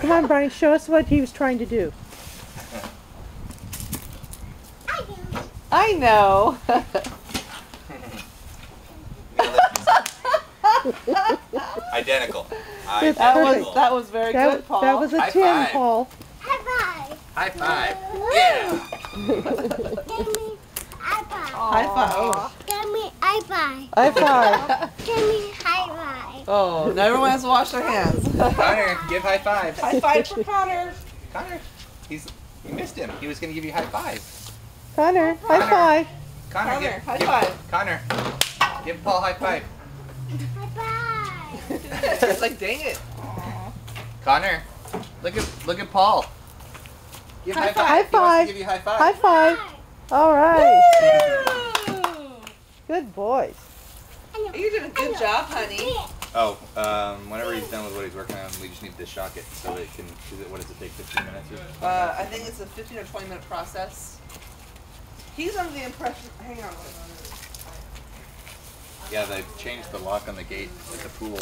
Come on, Brian, show us what he was trying to do. I know. Identical. That was very good, Paul. That was a High 10, five. Paul. High five. High five. Yeah. Give me high five. High five. Oh. Give me high five. High five. Give me high five. Oh, now everyone has to wash their hands. Connor, give high five. High five for Connor. Connor, you missed him. He was going to give you high five. Connor, high five. Connor, High five. Connor, give Paul high five. High five. It's like, dang it. Connor, look at Paul. Give high five. High He wants five. to give you high five. High five. All right. Woo! Good boys. You did a good job, honey. Oh, whenever he's done with what he's working on, we just need to shock it so that it can. What does it take? 15 minutes? Or I think it's a 15 or 20 minute process. He's under the impression. Hang on. yeah, they've changed the lock on the gate at the pool.